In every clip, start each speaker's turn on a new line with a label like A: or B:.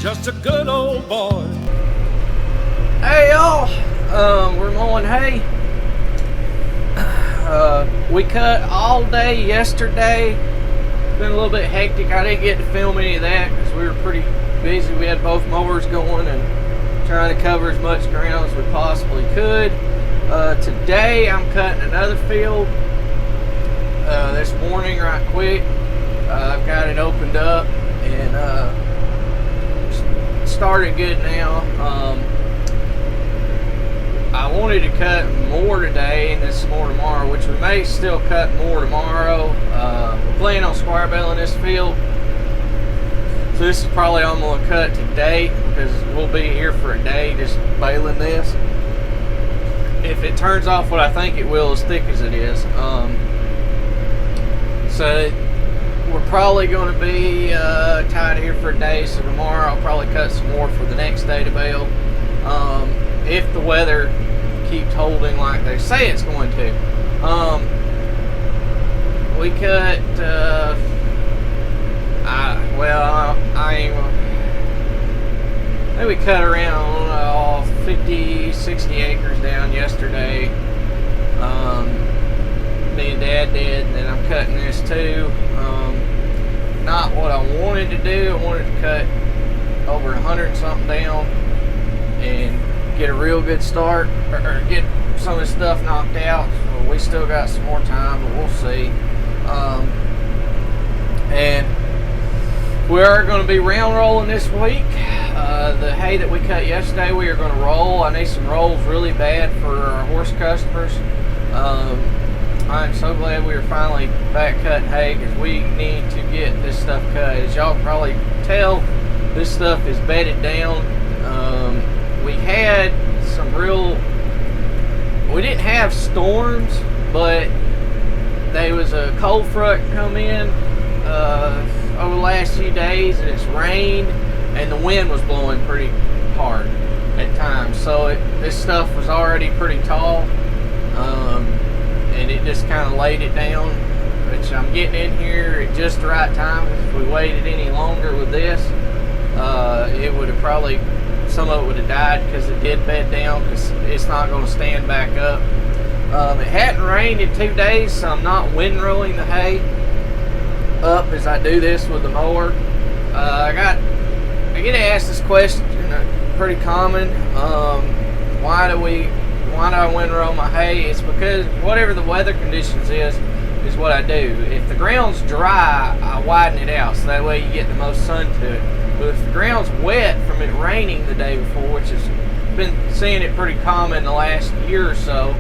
A: just a good old boy.
B: Hey y'all, we're mowing hay. We cut all day yesterday. It's been a little bit hectic. I didn't get to film any of that because we were pretty busy. We had both mowers going and trying to cover as much ground as we possibly could. Today I'm cutting another field this morning right quick. I've got it opened up and started good now. I wanted to cut more today and this more tomorrow, which we may still cut more tomorrow. We're planning on square baling this field, so this is probably all I'm going to cut today because we'll be here for a day just baling this. If it turns off what I think it will, as thick as it is. So we're probably going to be tied here for a day, so tomorrow I'll probably cut some more for the next day to bale. If the weather keeps holding like they say it's going to. We cut, I think we cut around 50, 60 acres down yesterday. Me and Dad did, and then I'm cutting this too. Not what I wanted to do. I wanted to cut over 100 and something down and get a real good start, or get some of this stuff knocked out. So we still got some more time, but we'll see. And we are going to be round rolling this week. The hay that we cut yesterday, we are going to roll. I need some rolls really bad for our horse customers. I'm so glad we are finally back cutting hay because we need to get this stuff cut. As y'all probably tell, this stuff is bedded down. We had some we didn't have storms, but there was a cold front come in over the last few days, and it's rained and the wind was blowing pretty hard at times. So this stuff was already pretty tall, and it just kind of laid it down, which I'm getting in here at just the right time. If we waited any longer with this, it would have probably, some of it would have died because it did bed down, because it's not going to stand back up. It hadn't rained in 2 days, so I'm not windrowing the hay up as I do this with the mower. I get asked this question, pretty common. Why do I windrow my hay? It's because whatever the weather conditions is what I do. If the ground's dry, I widen it out so that way you get the most sun to it. But if the ground's wet from it raining the day before, which has been seeing it pretty common the last year or so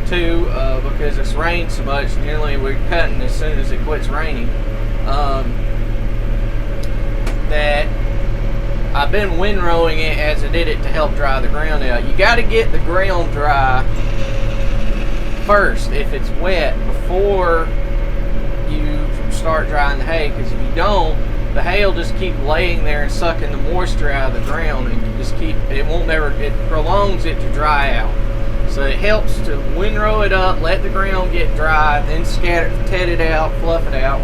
B: too, because it's rained so much, generally we're cutting as soon as it quits raining, that I've been windrowing it as I did it to help dry the ground out. You got to get the ground dry first if it's wet before you start drying the hay, because if you don't, the hay will just keep laying there and sucking the moisture out of the ground, and it prolongs it to dry out. So it helps to windrow it up, let the ground get dry, then ted it out, fluff it out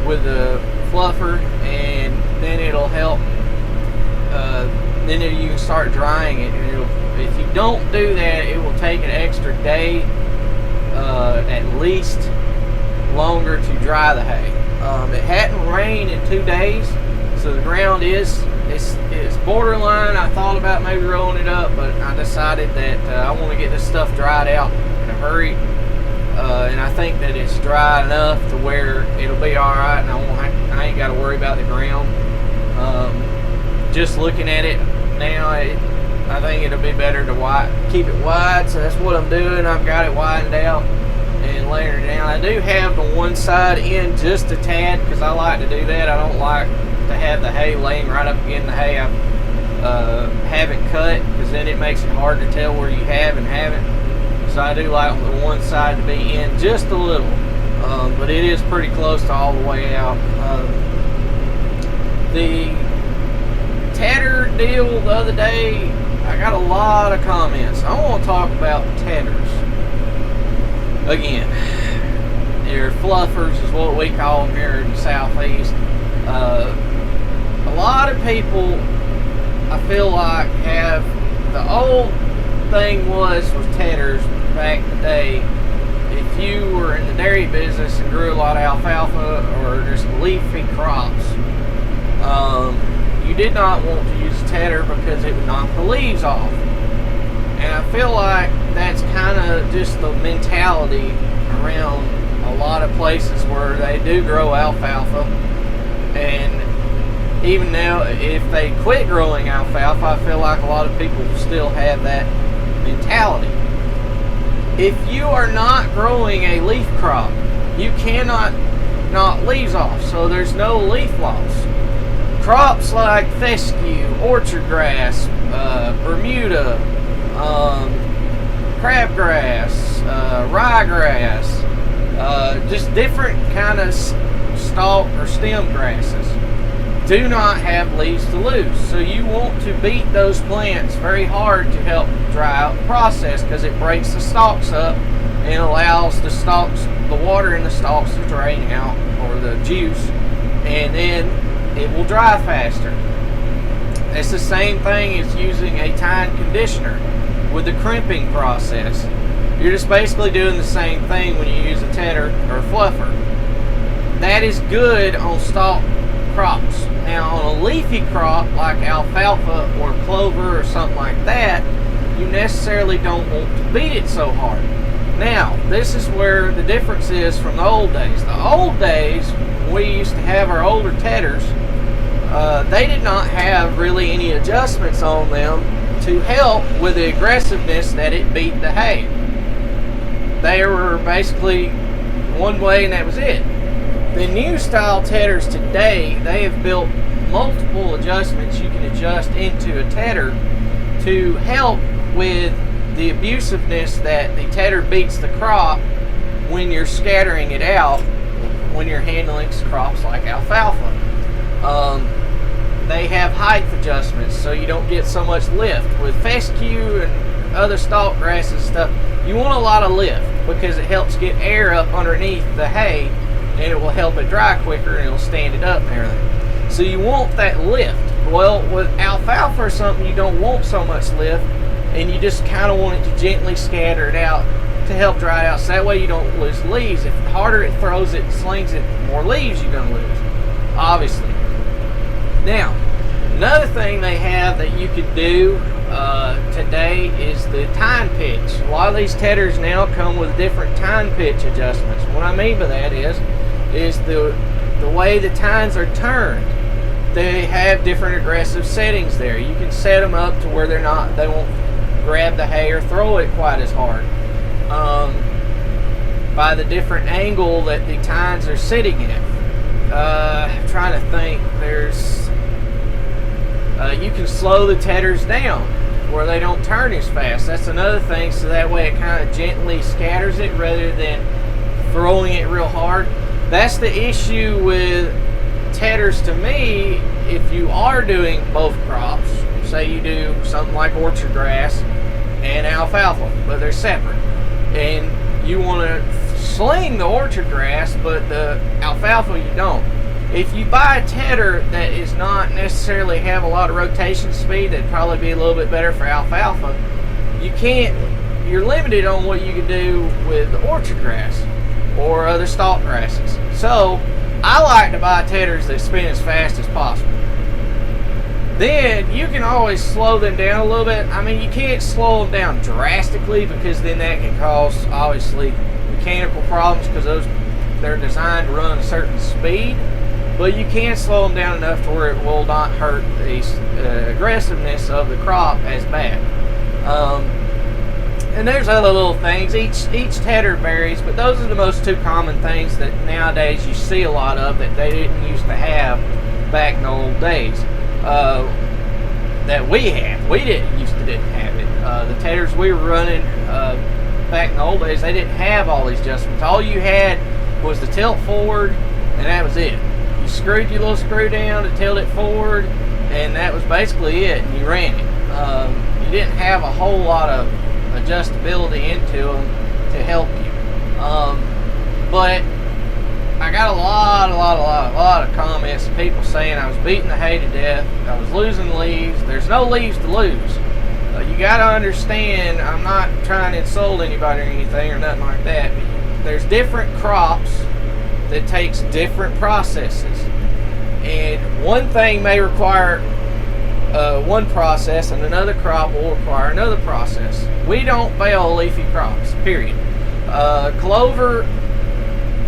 B: with the fluffer, and then it'll help. Then you can start drying it. And if you don't do that, it will take an extra day, at least longer, to dry the hay. It hadn't rained in 2 days, so the ground is borderline. I thought about maybe rolling it up, but I decided that I want to get this stuff dried out in a hurry, and I think that it's dry enough to where it'll be all right, and I ain't got to worry about the ground. Just looking at it now, I think it'll be better to keep it wide, so that's what I'm doing. I've got it widened out and laying it down. I do have the one side in just a tad because I like to do that. I don't like to have the hay laying right up against the hay I haven't cut, because then it makes it hard to tell where you have and haven't. So I do like the one side to be in just a little, but it is pretty close to all the way out. The tatter deal the other day, I got a lot of comments. I want to talk about tatters again. They're fluffers is what we call them here in the southeast. a lot of people, I feel like, have the old thing was tedders back in the day. If you were in the dairy business and grew a lot of alfalfa or just leafy crops, you did not want to use a tedder because it would knock the leaves off. And I feel like that's kind of just the mentality around a lot of places where they do grow alfalfa. And even now, if they quit growing alfalfa, I feel like a lot of people still have that mentality. If you are not growing a leaf crop, you cannot knock leaves off, so there's no leaf loss. Crops like fescue, orchard grass, Bermuda, crabgrass, ryegrass, just different kind of stalk or stem grasses do not have leaves to lose. So you want to beat those plants very hard to help dry out the process, because it breaks the stalks up and allows the stalks, the water in the stalks to drain out, or the juice, and then it will dry faster. It's the same thing as using a tine conditioner with the crimping process. You're just basically doing the same thing when you use a tedder or fluffer. That is good on stalk crops. Now on a leafy crop like alfalfa or clover or something like that, you necessarily don't want to beat it so hard. Now, this is where the difference is from the old days. The old days, we used to have our older tedders, they did not have really any adjustments on them to help with the aggressiveness that it beat the hay. They were basically one way and that was it. The new style tedders today, they have built multiple adjustments you can adjust into a tedder to help with the abusiveness that the tedder beats the crop when you're scattering it out, when you're handling crops like alfalfa. They have height adjustments so you don't get so much lift. With fescue and other stalk grasses and stuff, you want a lot of lift because it helps get air up underneath the hay, and it will help it dry quicker and it'll stand it up and everything. So you want that lift. Well, with alfalfa or something, you don't want so much lift, and you just kind of want it to gently scatter it out to help dry it out, so that way you don't lose leaves. If the harder it throws it, slings it, the more leaves you're going to lose, obviously. Now, another thing they have that you could do today is the tine pitch. A lot of these tedders now come with different tine pitch adjustments. What I mean by that is the way the tines are turned. They have different aggressive settings there. You can set them up to where they won't grab the hay or throw it quite as hard. By the different angle that the tines are sitting in. I'm trying to think. You can slow the tedders down where they don't turn as fast. That's another thing, so that way it kind of gently scatters it rather than throwing it real hard. That's the issue with tedders to me. If you are doing both crops, say you do something like orchard grass and alfalfa, but they're separate, and you want to sling the orchard grass but the alfalfa you don't. If you buy a tedder that is not necessarily have a lot of rotation speed, that'd probably be a little bit better for alfalfa. You're limited on what you can do with the orchard grass or other stalk grasses. So I like to buy tedders that spin as fast as possible. Then you can always slow them down a little bit. I mean, you can't slow them down drastically, because then that can cause, obviously, mechanical problems, because they're designed to run a certain speed. But you can slow them down enough to where it will not hurt the aggressiveness of the crop as bad. And there's other little things. Each tedder varies, but those are the most two common things that nowadays you see a lot of that they didn't used to have back in the old days. That we have. We didn't have it. The tedders we were running back in the old days, they didn't have all these adjustments. All you had was the tilt forward, and that was it. You screwed your little screw down to tilt it forward, and that was basically it, and you ran it. You didn't have a whole lot of adjustability into them to help you. But I got a lot of comments of people saying I was beating the hay to death. I was losing leaves. There's no leaves to lose. You got to understand, I'm not trying to insult anybody or anything or nothing like that. There's different crops that takes different processes. And one thing may require one process and another crop will require another process. We don't bale leafy crops, period. Clover,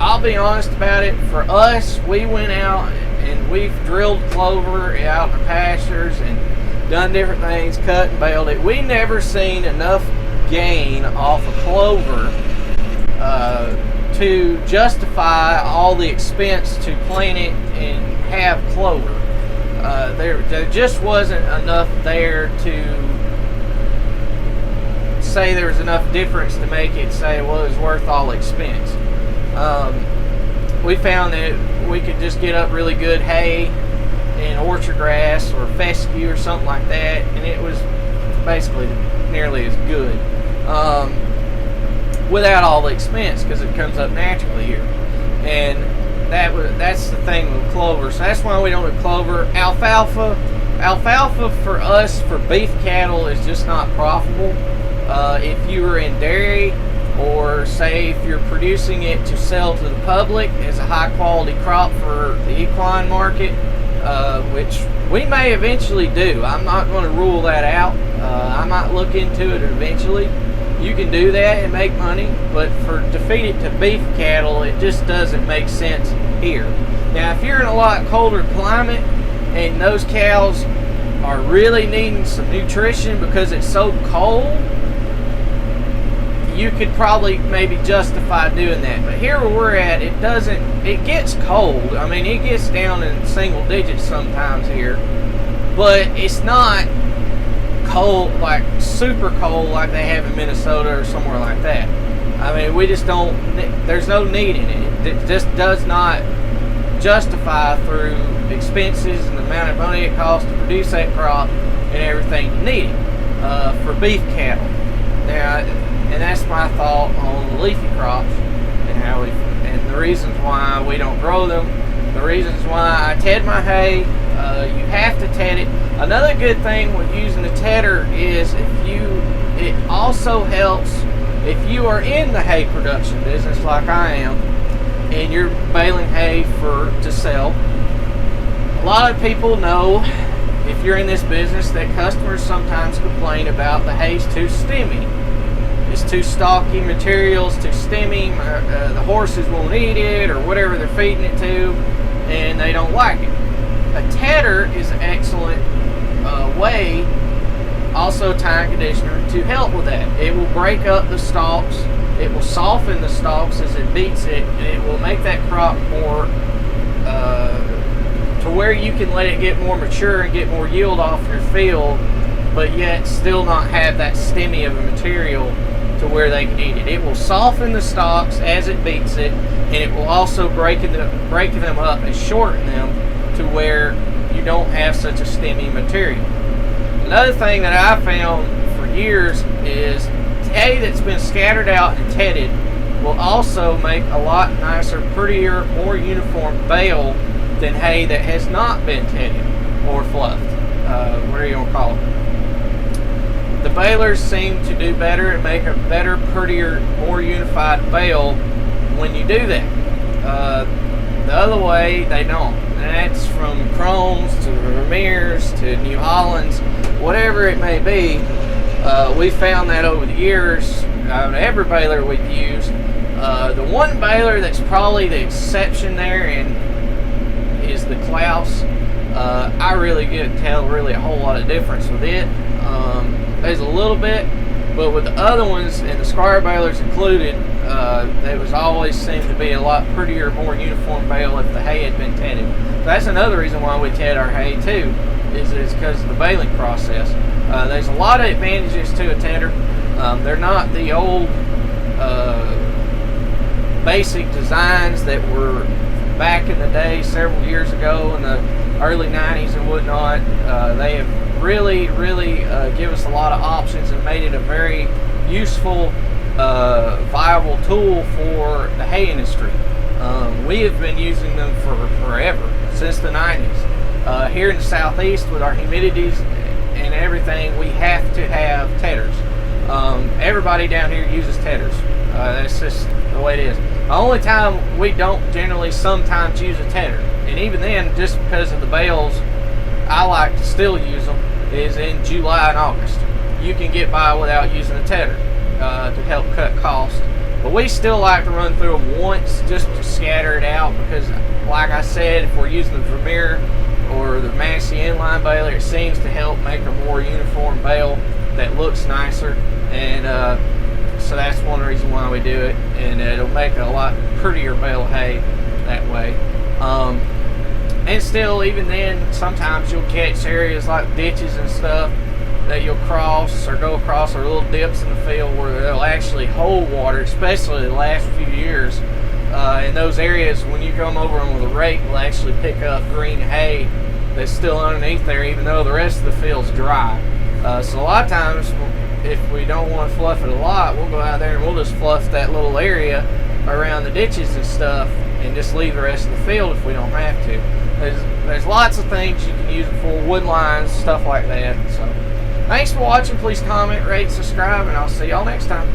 B: I'll be honest about it, for us, we went out and we've drilled clover out in the pastures and done different things, cut and baled it. We never seen enough gain off of clover to justify all the expense to plant it and have clover. There just wasn't enough there to say there was enough difference to make it say, well, it was worth all the expense. We found that we could just get up really good hay and orchard grass or fescue or something like that, and it was basically nearly as good without all the expense because it comes up naturally here. And that's the thing with clover. So that's why we don't do clover. Alfalfa for us, for beef cattle, is just not profitable. If you were in dairy, or say if you're producing it to sell to the public as a high quality crop for the equine market, which we may eventually do. I'm not going to rule that out. I might look into it eventually. You can do that and make money, but to feed it to beef cattle, it just doesn't make sense here. Now, if you're in a lot colder climate and those cows are really needing some nutrition because it's so cold, you could probably maybe justify doing that. But here where we're at, it gets cold. I mean, it gets down in single digits sometimes here, but it's not cold, like super cold like they have in Minnesota or somewhere like that. I mean, we just don't, there's no need in it. It just does not justify through expenses and the amount of money it costs to produce that crop and everything you need for beef cattle. Now, and that's my thought on the leafy crops and the reasons why we don't grow them, the reasons why I ted my hay. You have to ted it. Another good thing with using the tedder is it also helps if you are in the hay production business like I am and you're baling hay to sell. A lot of people know, if you're in this business, that customers sometimes complain about the hay's too stemmy. It's too stocky material, it's too stemmy, the horses won't eat it or whatever they're feeding it to, and they don't like it. A tedder is an excellent way, also time conditioner, to help with that. It will break up the stalks, it will soften the stalks as it beats it, and it will make that crop more to where you can let it get more mature and get more yield off your field, but yet still not have that stemmy of a material to where they can eat it. It will soften the stalks as it beats it, and it will also break them up and shorten them to where you don't have such a stemmy material. Another thing that I found for years is hay that's been scattered out and tedded will also make a lot nicer, prettier, more uniform bale than hay that has not been tedded or fluffed, whatever you want to call it. The balers seem to do better and make a better, prettier, more unified bale when you do that. The other way, they don't. And that's from Chromes to Vermeers to New Hollands, whatever it may be. We found that over the years, every baler we've used. The one baler that's probably the exception there is the Claas. I really can't tell really a whole lot of difference with it. There's a little bit, but with the other ones, and the Squire balers included, they was always seemed to be a lot prettier, more uniform bale if the hay had been tedded. So that's another reason why we ted our hay too, is because of the baling process. There's a lot of advantages to a tedder. They're not the old basic designs that were back in the day several years ago in the early 90s and whatnot. They have really give us a lot of options and made it a very useful, viable tool for the hay industry. we have been using them for forever, since the 90s. Here in the southeast, with our humidities and everything, we have to have teders. Everybody down here uses teders. That's just the way it is. The only time we don't generally sometimes use a tedder, and even then, just because of the bales, I like to still use them, is in July and August. You can get by without using a tedder to help cut costs. But we still like to run through them once just to scatter it out, because like I said, if we're using the Vermeer or the Massey inline baler, it seems to help make a more uniform bale that looks nicer, and so that's one reason why we do it, and it'll make a lot prettier bale of hay that way. And still, even then, sometimes you'll catch areas like ditches and stuff that you'll cross or go across, or little dips in the field where they'll actually hold water, especially the last few years. In those areas, when you come over them with a rake, will actually pick up green hay that's still underneath there, even though the rest of the field's dry. So a lot of times, if we don't want to fluff it a lot, we'll go out there and we'll just fluff that little area around the ditches and stuff, and just leave the rest of the field if we don't have to. There's lots of things you can use it for, wood lines, stuff like that. So thanks for watching. Please comment, rate, subscribe, and I'll see y'all next time.